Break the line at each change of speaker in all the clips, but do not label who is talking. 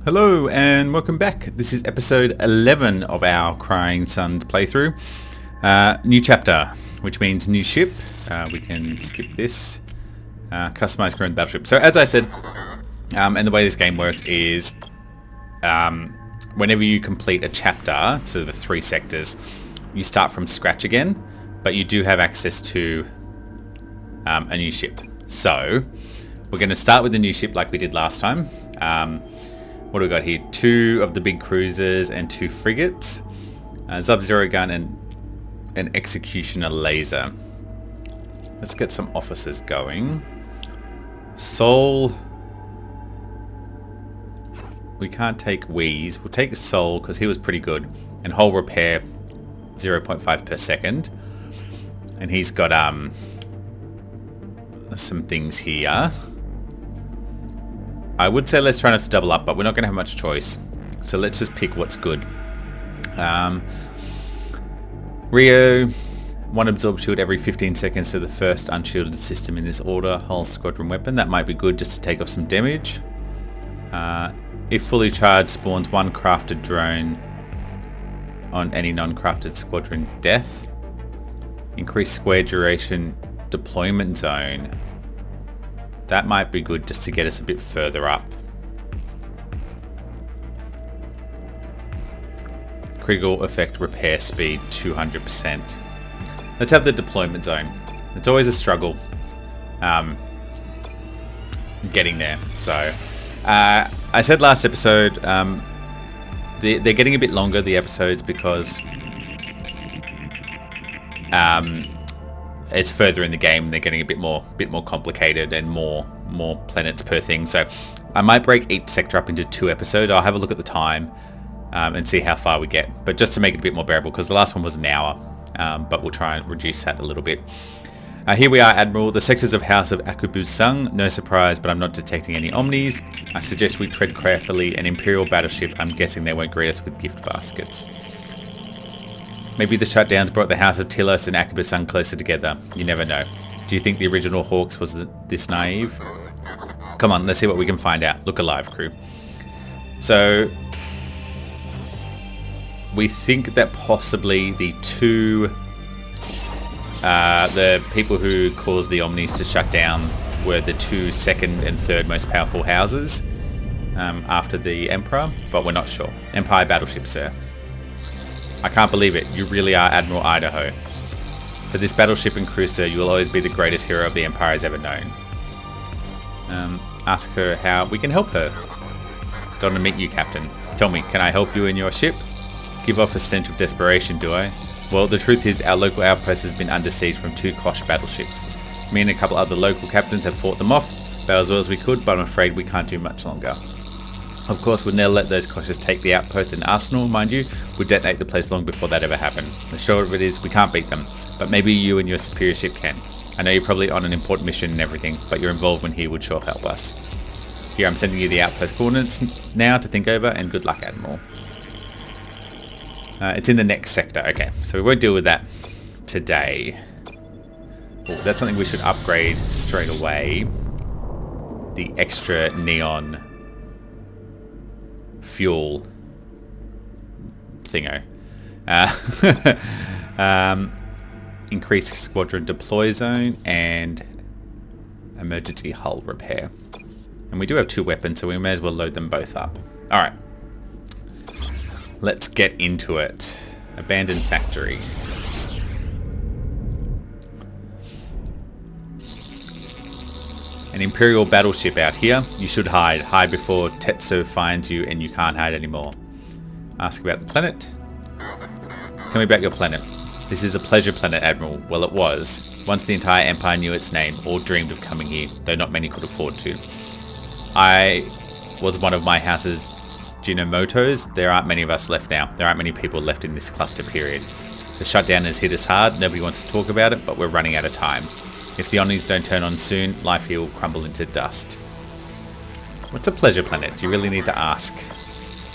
Hello and welcome back. This is episode 11 of our Crying Suns playthrough. New chapter, which means new ship. We can skip this. Customize current battleship. So as I said, and the way this game works is whenever you complete a chapter, so the 3 sectors, you start from scratch again, but you do have access to a new ship. So we're going to start with the new ship like we did last time. What do we got here? 2 of the big cruisers and 2 frigates. Sub-Zero gun and an executioner laser. Let's get some officers going. Sol. We can't take Wheeze. We'll take Sol because he was pretty good. And hull repair 0.5 per second. And he's got some things here. I would say let's try not to double up, but we're not going to have much choice. So let's just pick what's good. Rio, 1 absorb shield every 15 seconds to the first unshielded system in this order. Whole squadron weapon. That might be good just to take off some damage. If fully charged, spawns 1 crafted drone on any non-crafted squadron death. Increase square duration deployment zone. That might be good just to get us a bit further up. Critical effect repair speed 200%. Let's have the deployment zone. It's always a struggle getting there. So I said last episode they're getting a bit longer, the episodes, because it's further in the game. They're getting a bit more complicated and more planets per thing. So I might break each sector up into 2 episodes. I'll have a look at the time and see how far we get. But just to make it a bit more bearable, because the last one was an hour. But we'll try and reduce that a little bit. Here we are, Admiral. The sectors of House of Akubusung. No surprise, but I'm not detecting any Omnis. I suggest we tread carefully. An Imperial battleship. I'm guessing they won't greet us with gift baskets. Maybe the shutdowns brought the House of Tilos and Akubusung closer together. You never know. Do you think the original Hawks was this naive? Come on, let's see what we can find out. Look alive, crew. So we think that possibly the people who caused the Omnis to shut down were the 2 second and third most powerful houses after the Emperor, but we're not sure. Empire battleship, sir. I can't believe it. You really are Admiral Idaho. For this battleship and cruiser, you will always be the greatest hero of the Empire has ever known. Ask her how we can help her. Don't want to meet you, Captain. Tell me, can I help you in your ship? Give off a stench of desperation, do I? Well, the truth is our local outpost has been under siege from 2 Kosh battleships. Me and a couple other local captains have fought them off, about as well as we could, but I'm afraid we can't do much longer. Of course, we'd never let those Koshes take the outpost and arsenal, mind you. We'd detonate the place long before that ever happened. The short of it is, we can't beat them, but maybe you and your superior ship can. I know you're probably on an important mission and everything, but your involvement here would sure help us. Here, I'm sending you the outpost coordinates now to think over, and good luck, Admiral. It's in the next sector. Okay, so we won't deal with that today. Ooh, that's something we should upgrade straight away. The extra neon fuel thingo. Increased squadron deploy zone and emergency hull repair. And we do have 2 weapons, so we may as well load them both up. Alright. Let's get into it. Abandoned factory. An Imperial battleship out here. You should hide. Hide before Tetsu finds you and you can't hide anymore. Ask about the planet. Tell me about your planet. This is a pleasure planet, Admiral. Well, it was. Once the entire Empire knew its name, or dreamed of coming here, though not many could afford to. I was one of my house's Jinomotos. There aren't many of us left now. There aren't many people left in this cluster period. The shutdown has hit us hard. Nobody wants to talk about it, but we're running out of time. If the Omnis don't turn on soon, life here will crumble into dust. What's a pleasure planet? Do you really need to ask?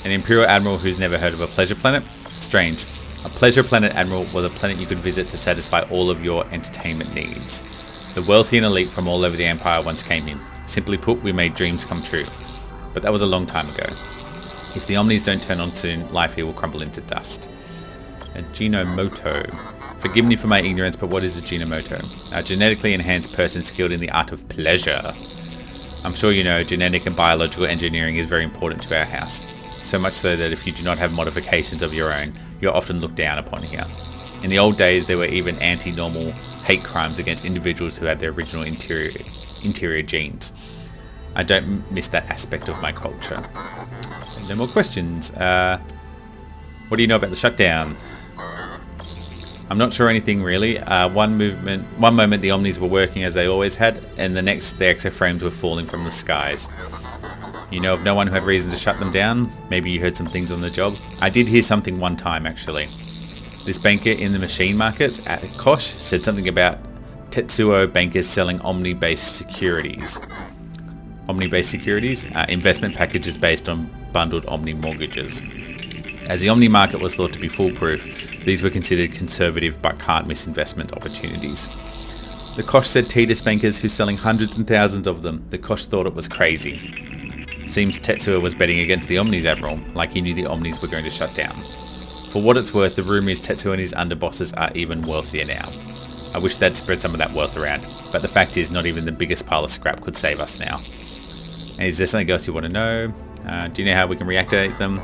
An Imperial Admiral who's never heard of a pleasure planet? Strange. A pleasure planet, Admiral, was a planet you could visit to satisfy all of your entertainment needs. The wealthy and elite from all over the Empire once came here. Simply put, we made dreams come true. But that was a long time ago. If the Omnis don't turn on soon, life here will crumble into dust. A Genomoto. Forgive me for my ignorance, but what is a Genomoto? A genetically enhanced person skilled in the art of pleasure. I'm sure you know genetic and biological engineering is very important to our house. So much so that if you do not have modifications of your own, you're often looked down upon here. In the old days, there were even anti-normal hate crimes against individuals who had their original interior genes. I don't miss that aspect of my culture. No more questions. What do you know about the shutdown? I'm not sure anything really. One moment the Omnis were working as they always had, and the next the exoframes were falling from the skies. You know of no one who had reason to shut them down? Maybe you heard some things on the job? I did hear something one time actually. This banker in the machine markets at Kosh said something about Tetsuo bankers selling Omni-based securities. Omni-based securities? Investment packages based on bundled Omni mortgages. As the Omni market was thought to be foolproof, these were considered conservative but can't miss investment opportunities. The Kosh said Titus bankers who's selling hundreds and thousands of them. The Kosh thought it was crazy. Seems Tetsuo was betting against the Omnis, Admiral, like he knew the Omnis were going to shut down. For what it's worth, the rumour is Tetsuo and his underbosses are even wealthier now. I wish they'd spread some of that wealth around, but the fact is not even the biggest pile of scrap could save us now. And is there something else you want to know? Do you know how we can reactivate them?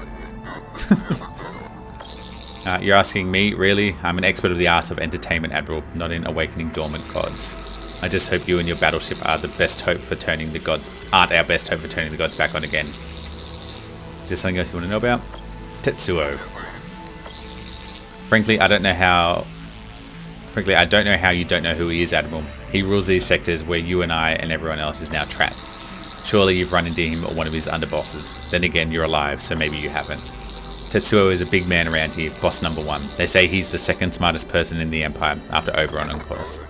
You're asking me, really? I'm an expert of the art of entertainment, Admiral, not in awakening dormant gods. I just hope you and your battleship are the best hope for turning the gods, aren't our best hope for turning the gods back on again. Is there something else you want to know about? Tetsuo. Frankly, I don't know how you don't know who he is, Admiral. He rules these sectors where you and I and everyone else is now trapped. Surely you've run into him or one of his underbosses. Then again, you're alive, so maybe you haven't. Tetsuo is a big man around here, boss number one. They say he's the second smartest person in the Empire, after Oberon and Chorus.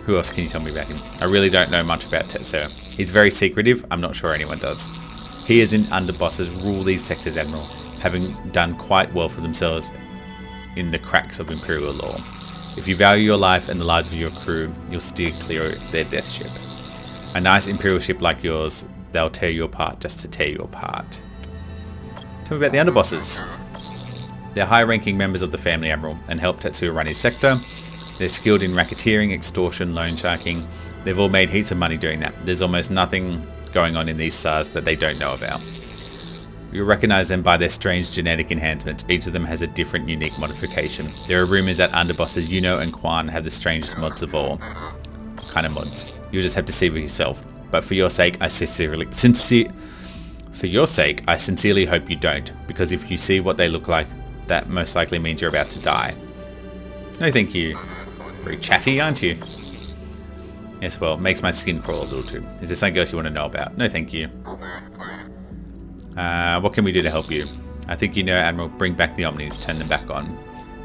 Who else can you tell me about him? I really don't know much about Tetsuo. He's very secretive, I'm not sure anyone does. He and underbosses rule these sectors, Admiral, having done quite well for themselves in the cracks of Imperial law. If you value your life and the lives of your crew, you'll steer clear of their death ship. A nice Imperial ship like yours, they'll tear you apart just to tear you apart. Tell me about the underbosses. They're high-ranking members of the family, Admiral, and help Tetsuo run his sector. They're skilled in racketeering, extortion, loan sharking. They've all made heaps of money doing that. There's almost nothing going on in these stars that they don't know about. You'll recognize them by their strange genetic enhancements. Each of them has a different, unique modification. There are rumors that underbosses Yuno and Quan have the strangest mods of all. What kind of mods? You'll just have to see for yourself. But for your sake, I sincerely hope you don't, because if you see what they look like, that most likely means you're about to die. No thank you. Very chatty, aren't you? Yes, well, it makes my skin crawl a little too. Is there something else you want to know about? No thank you. What can we do to help you? I think you know, Admiral, bring back the Omnis, turn them back on.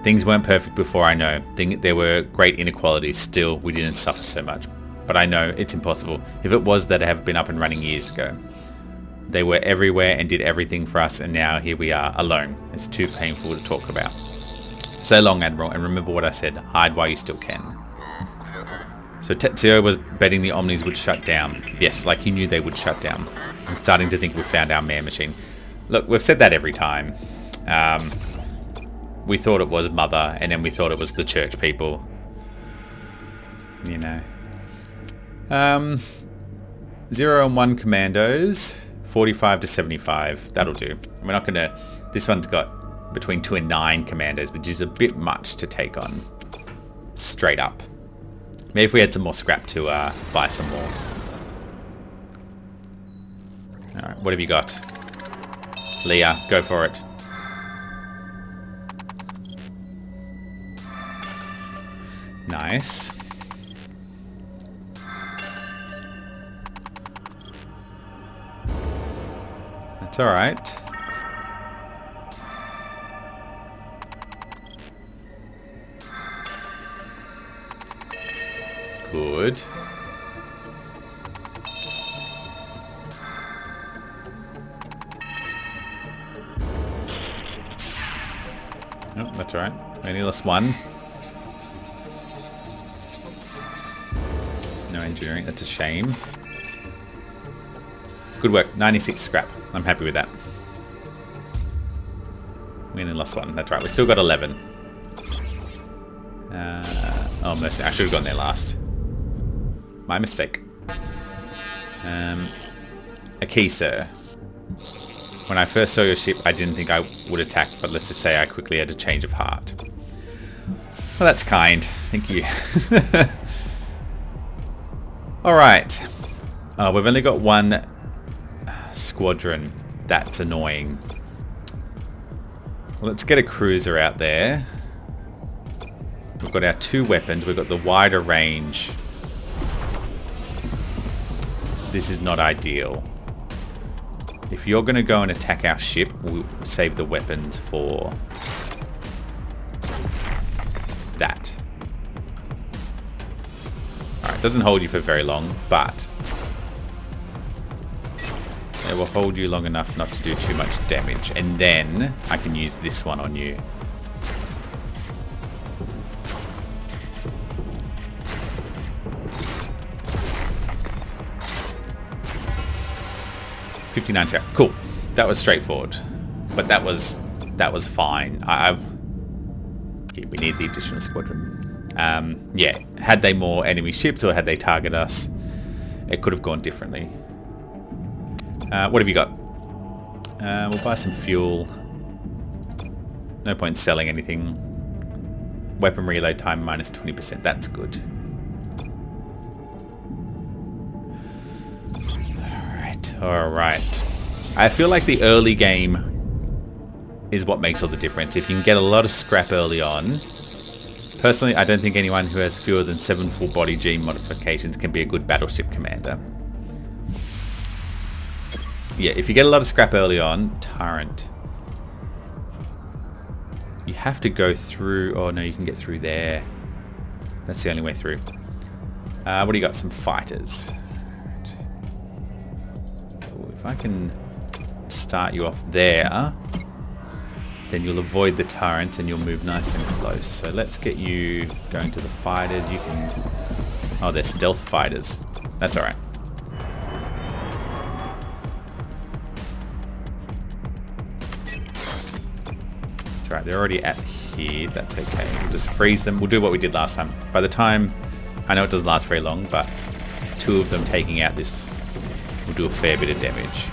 Things weren't perfect before, I know. There were great inequalities, still we didn't suffer so much. But I know it's impossible. If it was, they'd have been up and running years ago. They were everywhere and did everything for us, and now here we are, alone. It's too painful to talk about. So long, Admiral, and remember what I said. Hide while you still can. So Tetsuo was betting the Omnis would shut down. Yes, like he knew they would shut down. I'm starting to think we found our man machine. Look, we've said that every time. We thought it was Mother, and then we thought it was the church people. You know. 0 and 1 commandos. 45 to 75. That'll do. We're not going to... This one's got between 2 and 9 commandos, which is a bit much to take on. Straight up. Maybe if we had some more scrap to buy some more. Alright, what have you got? Leah, go for it. Nice. That's alright. Good. Oh, that's alright. We only lost 1. No engineering, that's a shame. Good work, 96 scrap. I'm happy with that. We only lost one. That's right. We still got 11. Oh, mercy. I should have gone there last. My mistake. A key, sir. When I first saw your ship, I didn't think I would attack, but let's just say I quickly had a change of heart. Well, that's kind. Thank you. Alright. We've only got one squadron. That's annoying. Well, let's get a cruiser out there. We've got our 2 weapons. We've got the wider range. This is not ideal. If you're going to go and attack our ship, we'll save the weapons for that. Alright, doesn't hold you for very long, but it will hold you long enough not to do too much damage. And then I can use this one on you. $59. Cool. That was straightforward, but that was fine. Yeah, we need the additional squadron. Yeah, had they more enemy ships or had they targeted us, it could have gone differently. What have you got? We'll buy some fuel. No point selling anything. Weapon reload time minus 20%. That's good. Alright. I feel like the early game is what makes all the difference. If you can get a lot of scrap early on. Personally, I don't think anyone who has fewer than 7 full body G modifications can be a good battleship commander. Yeah, if you get a lot of scrap early on, Tyrant. You have to go through... Oh no, you can get through there. That's the only way through. What do you got? Some fighters. If I can start you off there, then you'll avoid the turret and you'll move nice and close. So let's get you going to the fighters. You can... Oh, they're stealth fighters. That's alright. It's alright, they're already at here. That's okay. We'll just freeze them. We'll do what we did last time. By the time... I know it doesn't last very long, but 2 of them taking out this will do a fair bit of damage.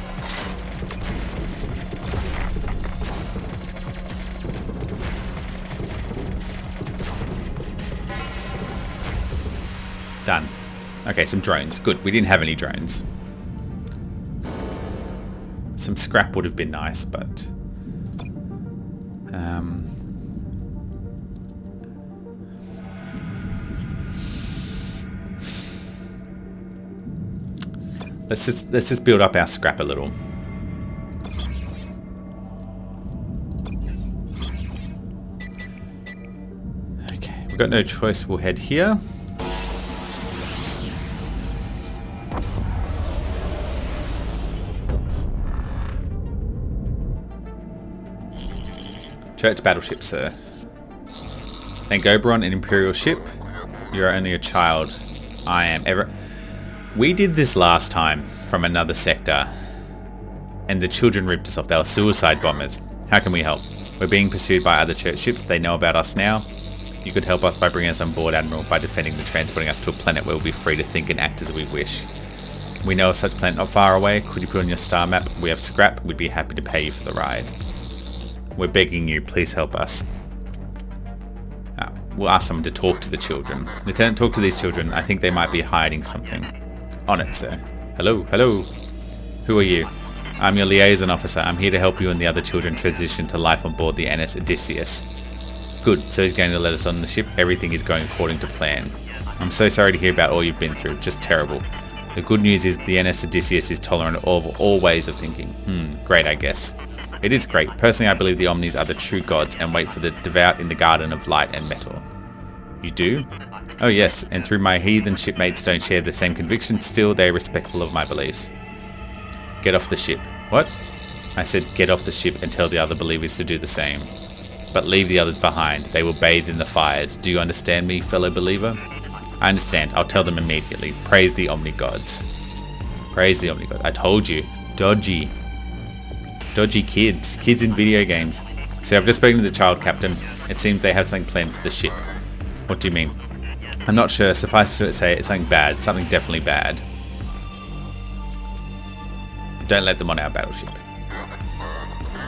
Done. Okay, some drones. Good. We didn't have any drones. Some scrap would have been nice, but... Let's just build up our scrap a little. Okay, we've got no choice. We'll head here. Church battleship, sir. Thank Oberon, an Imperial ship. You're only a child. I am ever... We did this last time from another sector, and the children ripped us off. They were suicide bombers. How can we help? We're being pursued by other church ships. They know about us now. You could help us by bringing us on board, Admiral, by defending the transporting us to a planet where we'll be free to think and act as we wish. We know of such a planet not far away. Could you put on your star map? We have scrap. We'd be happy to pay you for the ride. We're begging you. Please help us. We'll ask someone to talk to the children. Lieutenant, talk to these children. I think they might be hiding something. On it, sir. Hello, hello. Who are you? I'm your liaison officer. I'm here to help you and the other children transition to life on board the NS Odysseus. Good, so he's going to let us on the ship. Everything is going according to plan. I'm so sorry to hear about all you've been through. Just terrible. The good news is the NS Odysseus is tolerant of all ways of thinking. Great, I guess. It is great. Personally, I believe the Omnis are the true gods and wait for the devout in the garden of light and metal. You do? Oh yes, and through my heathen shipmates don't share the same conviction, still they are respectful of my beliefs. Get off the ship. What? I said get off the ship and tell the other believers to do the same. But leave the others behind. They will bathe in the fires. Do you understand me, fellow believer? I understand. I'll tell them immediately. Praise the Omni gods. Praise the Omni gods. I told you. Dodgy. Dodgy kids. Kids in video games. So I've just spoken to the child captain. It seems they have something planned for the ship. What do you mean? I'm not sure. Suffice to say, it's something bad. Something definitely bad. Don't let them on our battleship.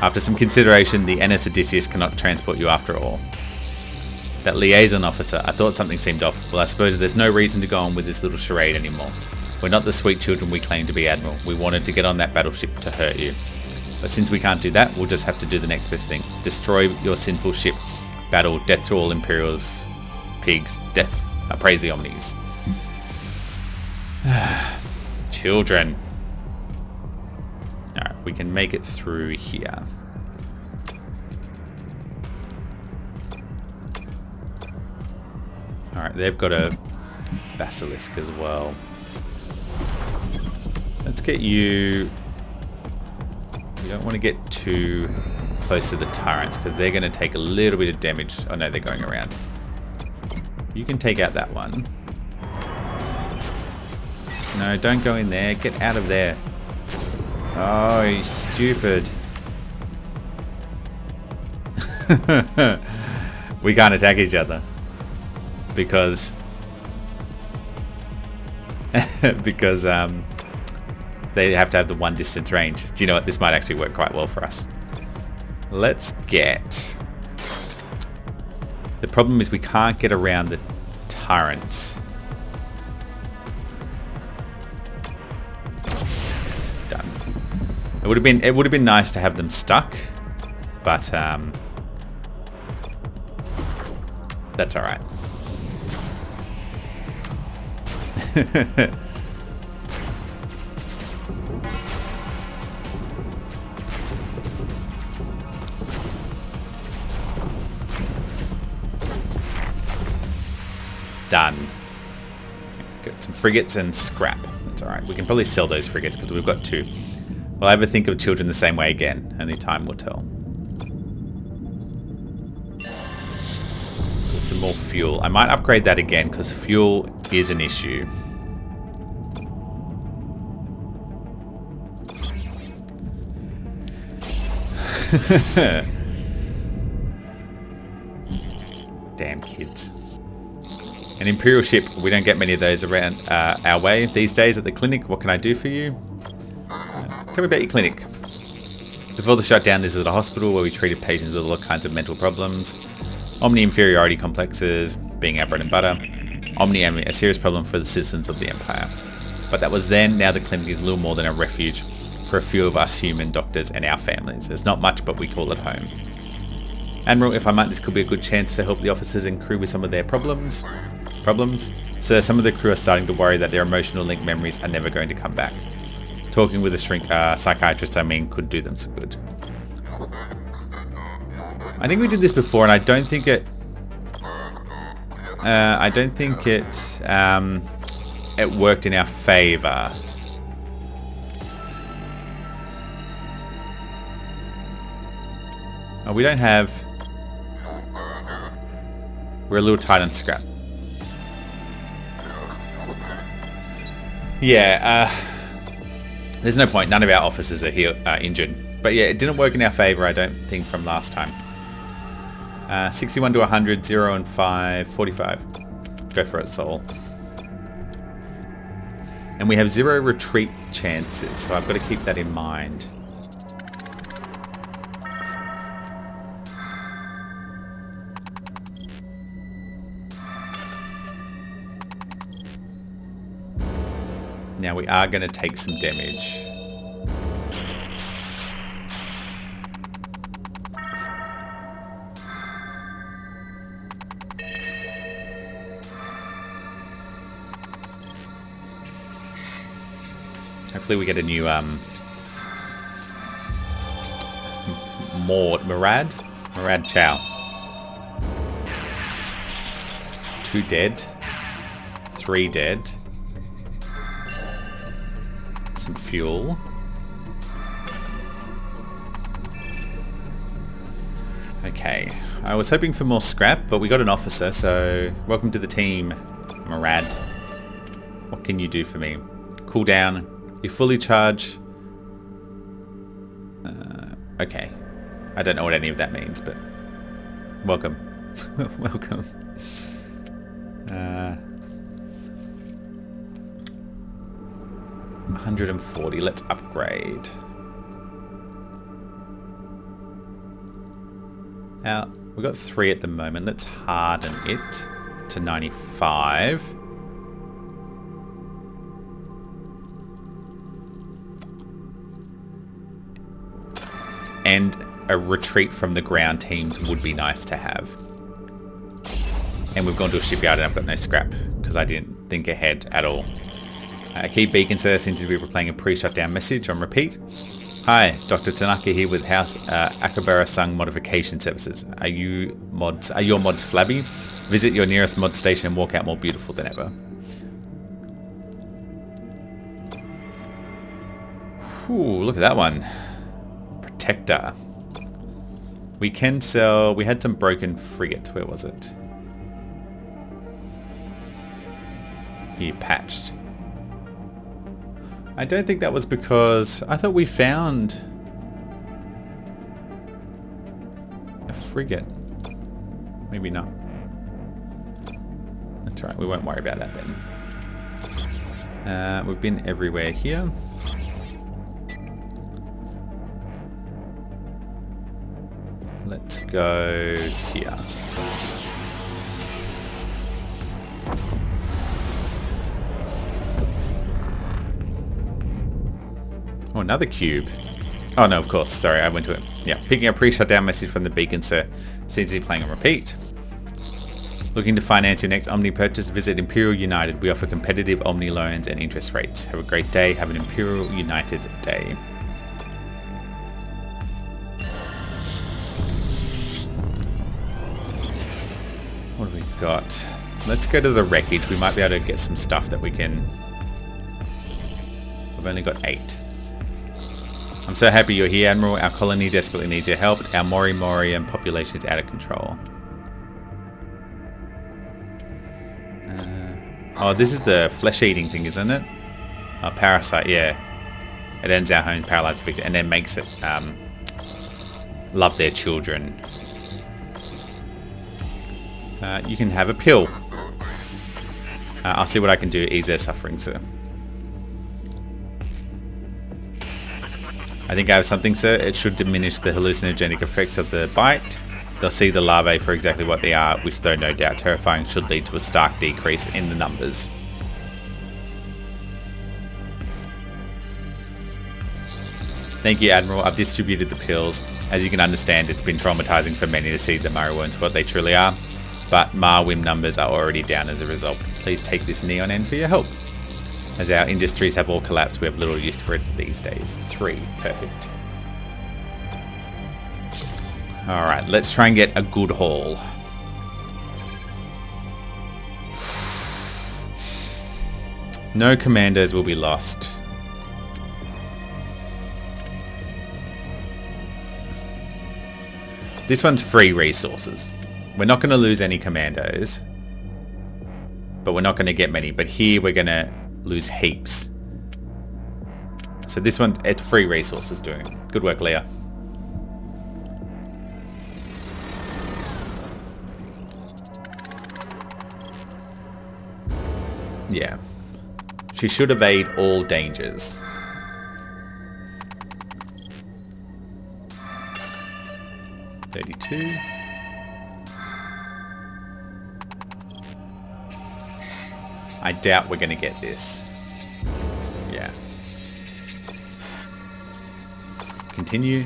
After some consideration, the NS Odysseus cannot transport you after all. That liaison officer, I thought something seemed off. Well, I suppose there's no reason to go on with this little charade anymore. We're not the sweet children we claim to be, Admiral. We wanted to get on that battleship to hurt you. But since we can't do that, we'll just have to do the next best thing. Destroy your sinful ship. Battle. Death to all Imperials. Pigs. Death. Praise the Omnis. Children. Alright, we can make it through here. Alright, they've got a basilisk as well. Let's get you... We don't want to get too close to the turrets because they're going to take a little bit of damage. Oh no, they're going around. You can take out that one. No, don't go in there. Get out of there. Oh, you stupid. We can't attack each other. Because they have to have the one distance range. Do you know what? This might actually work quite well for us. Let's get... The problem is we can't get around the turrets. Done. It would have been nice to have them stuck, but that's all right. Done. Got some frigates and scrap. That's alright. We can probably sell those frigates because we've got 2. Will I ever think of children the same way again? Only time will tell. Got some more fuel. I might upgrade that again because fuel is an issue. Damn kids. An Imperial ship, we don't get many of those around our way these days at the clinic. What can I do for you? Tell me about your clinic. Before the shutdown, this was a hospital where we treated patients with all kinds of mental problems. Omni inferiority complexes being our bread and butter. Omni a serious problem for the citizens of the Empire. But that was then. Now the clinic is little more than a refuge for a few of us human doctors and our families. It's not much, but we call it home. Admiral, if I might, this could be a good chance to help the officers and crew with some of their problems. So some of the crew are starting to worry that their emotional link memories are never going to come back. Talking with a psychiatrist, could do them some good. I think we did this before, and I don't think it it worked in our favor. Oh, we don't have... We're a little tight on scrap. Yeah, there's no point. None of our officers are here injured. But yeah, it didn't work in our favor, I don't think, from last time. 61 to 100, 0 and 5, 45. Go for it, Soul. And we have 0 retreat chances, so I've got to keep that in mind. Now we are going to take some damage. Hopefully we get a new Murad Chow. 2 dead. 3 dead. Some fuel. Okay. I was hoping for more scrap, but we got an officer, so welcome to the team, Murad. What can you do for me? Cool down. You fully charge. Okay. I don't know what any of that means, but welcome. Welcome. 140. Let's upgrade. Now, we've got 3 at the moment. Let's harden it to 95. And a retreat from the ground teams would be nice to have. And we've gone to a shipyard and I've got no scrap because I didn't think ahead at all. Key beacon sir seems to be replaying a pre-shutdown message on repeat. Hi, Dr. Tanaka here with House Akabara-sung Modification Services. Are your mods flabby? Visit your nearest mod station and walk out more beautiful than ever. Ooh, look at that one. Protector. We can sell... We had some broken frigates. Where was it? Here, patched. I don't think that was because... I thought we found a frigate. Maybe not. That's right, we won't worry about that then. We've been everywhere here. Let's go here. Oh, another cube. Oh no, of course. Sorry, I went to it. Yeah, picking up pre-shutdown message from the beacon, sir. Seems to be playing on repeat. Looking to finance your next Omni purchase? Visit Imperial United. We offer competitive Omni loans and interest rates. Have a great day. Have an Imperial United day. What have we got? Let's go to the wreckage. We might be able to get some stuff that we can... We've only got 8. I'm so happy you're here, Admiral. Our colony desperately needs your help. Our Mori and population is out of control. Oh, this is the flesh-eating thing, isn't it? Parasite, yeah. It ends our home's paralyzed victim and then makes it love their children. You can have a pill. I'll see what I can do. Ease their suffering, sir. I think I have something, sir. It should diminish the hallucinogenic effects of the bite. They'll see the larvae for exactly what they are, which though no doubt terrifying should lead to a stark decrease in the numbers. Thank you, Admiral. I've distributed the pills. As you can understand, it's been traumatizing for many to see the Marrow-worms for what they truly are, but Marwim numbers are already down as a result. Please take this Neon N for your help. As our industries have all collapsed, we have little use for it these days. 3. Perfect. Alright, let's try and get a good haul. No commandos will be lost. This one's free resources. We're not going to lose any commandos. But we're not going to get many. But here we're going to lose heaps. So this one, it's free resources doing it. Good work, Leah. Yeah. She should evade all dangers. $32. I doubt we're going to get this. Yeah. Continue.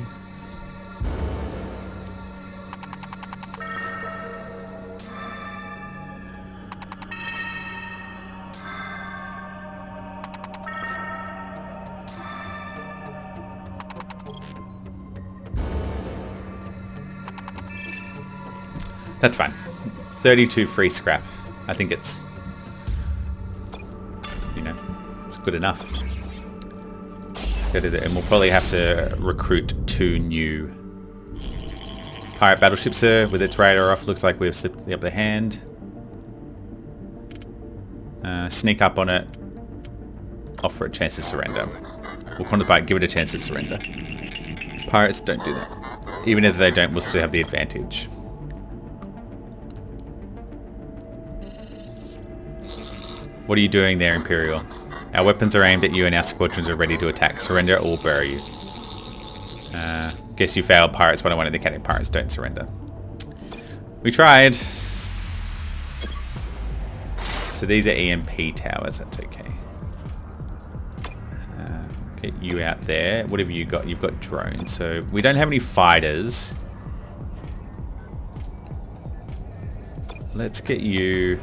That's fine. 32 free scrap. I think it's, you know, it's good enough. Let's go to the, and we'll probably have to recruit 2 new pirate battleships, sir. With its radar off, looks like we've slipped the upper hand. Sneak up on it. Offer a chance to surrender. We'll contemplate, give it a chance to surrender. Pirates, don't do that. Even if they don't, we'll still have the advantage. What are you doing there, Imperial? Our weapons are aimed at you and our squadrons are ready to attack. Surrender or bury you. Guess you failed, pirates, but I wanted to catch pirates. Don't surrender. We tried. So these are EMP towers. That's okay. Get you out there. What have you got? You've got drones. So we don't have any fighters. Let's get you...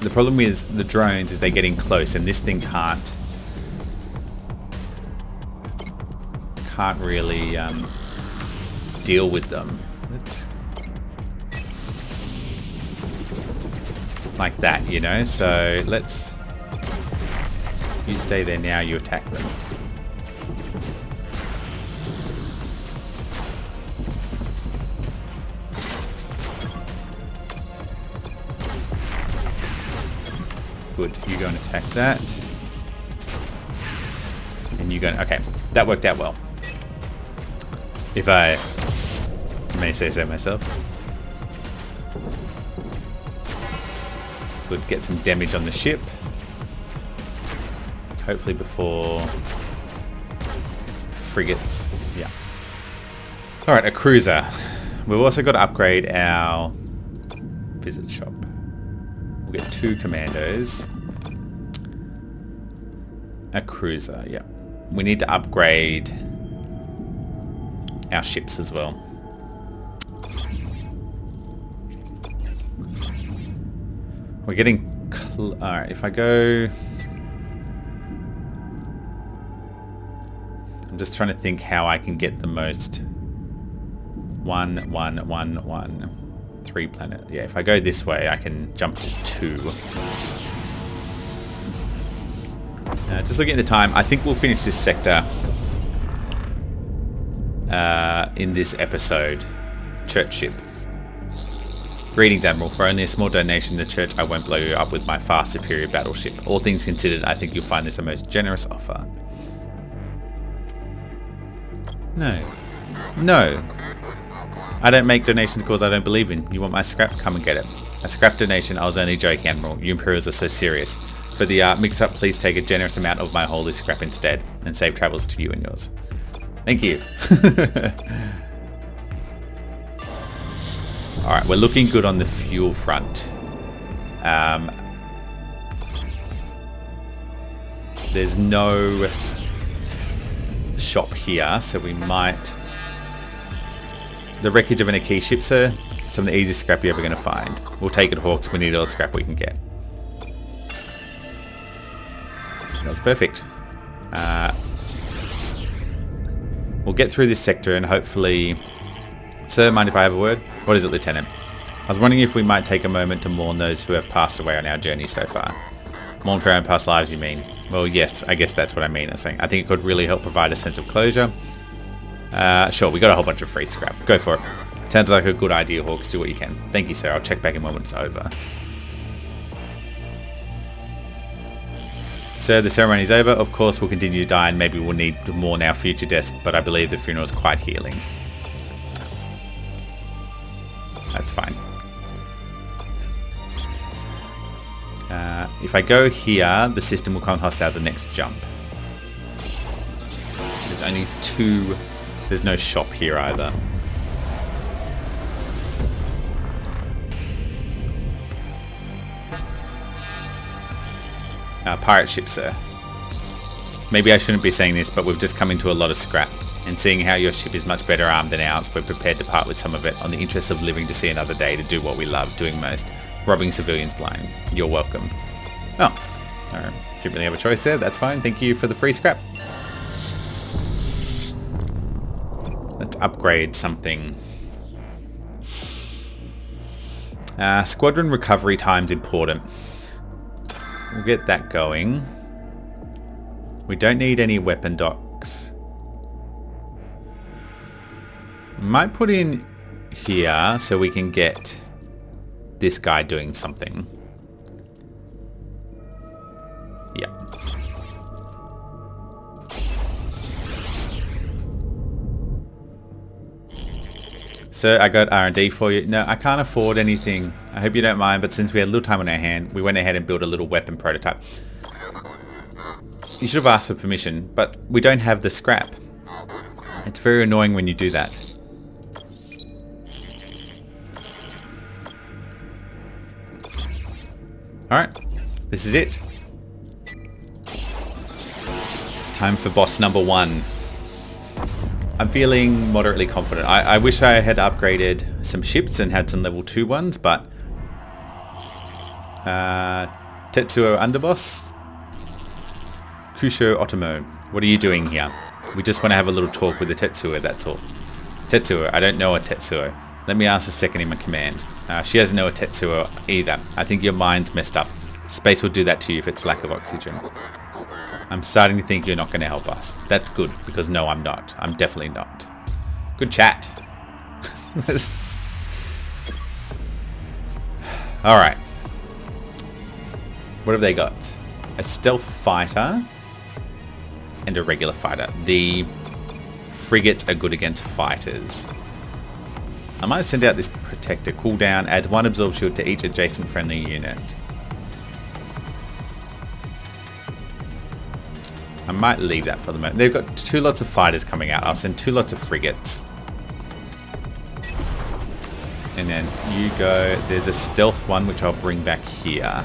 The problem is the drones is they're getting close and this thing can't really deal with them. Let's like that, you know. So let's you stay there now. You attack them. Good. You go and attack that. And you go... Okay. That worked out well. If I may say so myself. Good. Get some damage on the ship. Hopefully before... frigates. Yeah. Alright, a cruiser. We've also got to upgrade our visit shop. We'll get 2 commandos. A cruiser, yeah. We need to upgrade our ships as well. We're getting... Alright, if I go... I'm just trying to think how I can get the most... 1, 1, 1, 1. 3 planet. Yeah, if I go this way, I can jump to 2. Just looking at the time, I think we'll finish this sector in this episode. Church ship. Greetings, Admiral. For only a small donation to the church, I won't blow you up with my far superior battleship. All things considered, I think you'll find this a most generous offer. No. No. I don't make donations because I don't believe in. You want my scrap? Come and get it. A scrap donation? I was only joking, Admiral. You Imperials are so serious. For the mix-up, please take a generous amount of my holy scrap instead, and safe travels to you and yours. Thank you. Alright, we're looking good on the fuel front. There's no shop here, so we might... The wreckage of an Aki ship, sir. Some of the easiest scrap you're ever going to find. We'll take it, Hawks. We need all the scrap we can get. That's perfect. We'll get through this sector and hopefully... Sir, mind if I have a word? What is it, Lieutenant? I was wondering if we might take a moment to mourn those who have passed away on our journey so far. Mourn for our own past lives, you mean? Well, yes, I guess that's what I mean. I think it could really help provide a sense of closure. Sure, we got a whole bunch of free scrap. Go for it. Sounds like a good idea, Hawks. Do what you can. Thank you, sir. I'll check back in when it's over. Sir, the ceremony's over. Of course, we'll continue to die and maybe we'll need more in our future deaths, but I believe the funeral is quite healing. That's fine. If I go here, the system will come hostile the next jump. There's only 2... There's no shop here either. Pirate ship, sir. Maybe I shouldn't be saying this, but we've just come into a lot of scrap. And seeing how your ship is much better armed than ours, we're prepared to part with some of it on the interest of living to see another day to do what we love doing most. Robbing civilians blind. You're welcome. Oh. Alright. Didn't really have a choice there. That's fine. Thank you for the free scrap. Let's upgrade something. Squadron recovery time's important. We'll get that going. We don't need any weapon docks. Might put in here so we can get this guy doing something. Yeah. Sir, I got R&D for you. No, I can't afford anything. I hope you don't mind, but since we had a little time on our hand, we went ahead and built a little weapon prototype. You should have asked for permission, but we don't have the scrap. It's very annoying when you do that. Alright, this is it. It's time for boss number 1. I'm feeling moderately confident. I wish I had upgraded some ships and had some level 2 ones, but... Tetsuo underboss? Kusho Otomo, what are you doing here? We just want to have a little talk with the Tetsuo, that's all. Tetsuo, I don't know a Tetsuo. Let me ask the second in command. She doesn't know a Tetsuo either. I think your mind's messed up. Space will do that to you if it's lack of oxygen. I'm starting to think you're not going to help us. That's good, because no, I'm not. I'm definitely not. Good chat. Alright. What have they got? A stealth fighter and a regular fighter. The frigates are good against fighters. I might send out this protector. Cooldown adds 1 absorb shield to each adjacent friendly unit. I might leave that for the moment. They've got 2 lots of fighters coming out. I'll send 2 lots of frigates. And then you go... There's a stealth one which I'll bring back here.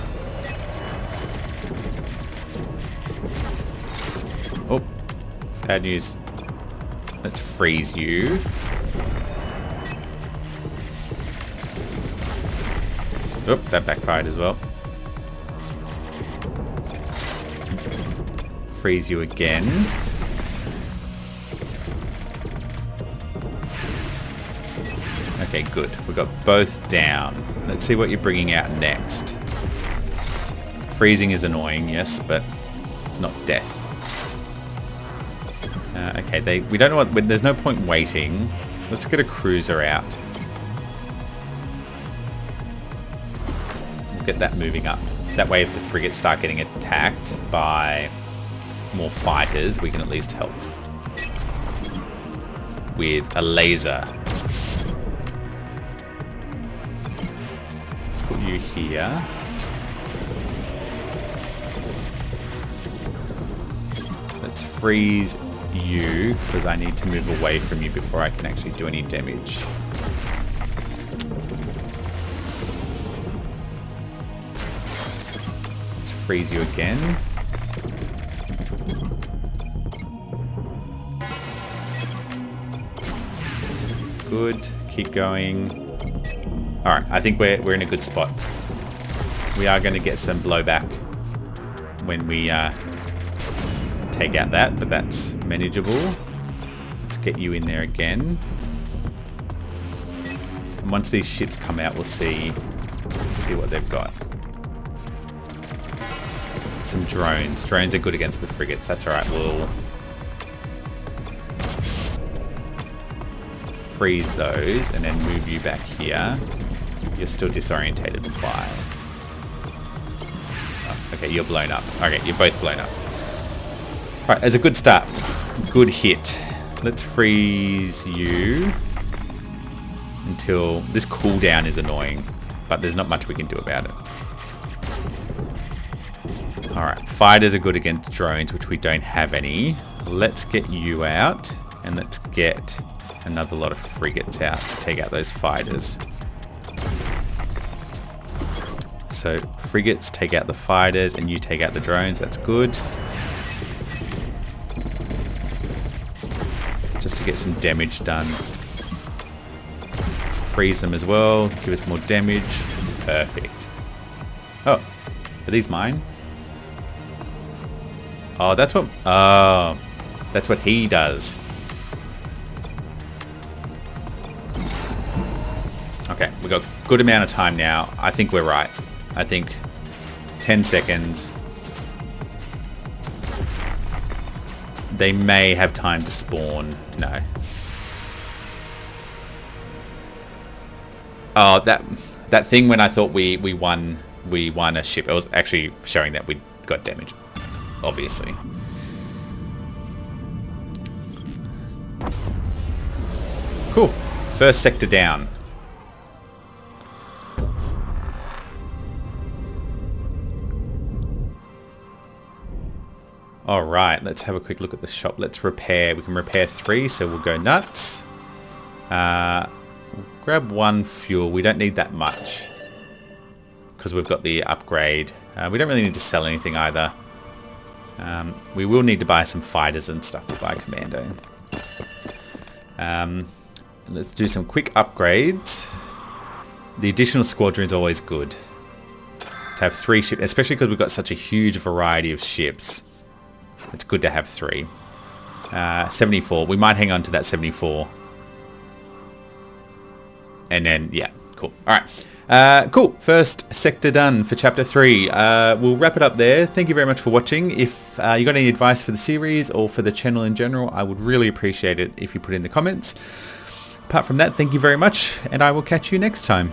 Oh, bad news. Let's freeze you. Oh, that backfired as well. Freeze you again. Okay, good. We've got both down. Let's see what you're bringing out next. Freezing is annoying, yes, but it's not death. Okay, we don't know what... There's no point waiting. Let's get a cruiser out. We'll get that moving up. That way if the frigates start getting attacked by more fighters, we can at least help. With a laser. Put you here. Let's freeze you, because I need to move away from you before I can actually do any damage. Let's freeze you again. Good. Keep going. Alright, I think we're in a good spot. We are going to get some blowback when we take out that, but that's manageable. Let's get you in there again. And once these ships come out, we'll see what they've got. Some drones. Drones are good against the frigates. That's alright. We'll freeze those and then move you back here. You're still disorientated. Why? Oh, okay, you're blown up. Okay, you're both blown up. Right, as a good start. Good hit. Let's freeze you until this cooldown is annoying, but there's not much we can do about it. Alright, fighters are good against drones, which we don't have any. Let's get you out, and let's get another lot of frigates out to take out those fighters. So frigates take out the fighters, and you take out the drones. That's good. Just to get some damage done. Freeze them as well. Give us more damage. Perfect. Oh, are these mine? Oh, that's what... Oh, that's what he does. Okay, we've got a good amount of time now. I think we're right. I think 10 seconds. They may have time to spawn. No. Oh, that thing when I thought we won a ship. It was actually showing that we got damaged. Obviously. Cool. First sector down. Alright, let's have a quick look at the shop. Let's repair. We can repair 3, so we'll go nuts. We'll grab 1 fuel. We don't need that much, because we've got the upgrade. We don't really need to sell anything either. We will need to buy some fighters and stuff. We'll buy commando. Let's do some quick upgrades. The additional squadron is always good. To have 3 ships, especially because we've got such a huge variety of ships. It's good to have 3. 74. We might hang on to that 74. And then, yeah, cool. Alright. Cool. First sector done for chapter 3. We'll wrap it up there. Thank you very much for watching. If you got any advice for the series or for the channel in general, I would really appreciate it if you put in the comments. Apart from that, thank you very much, and I will catch you next time.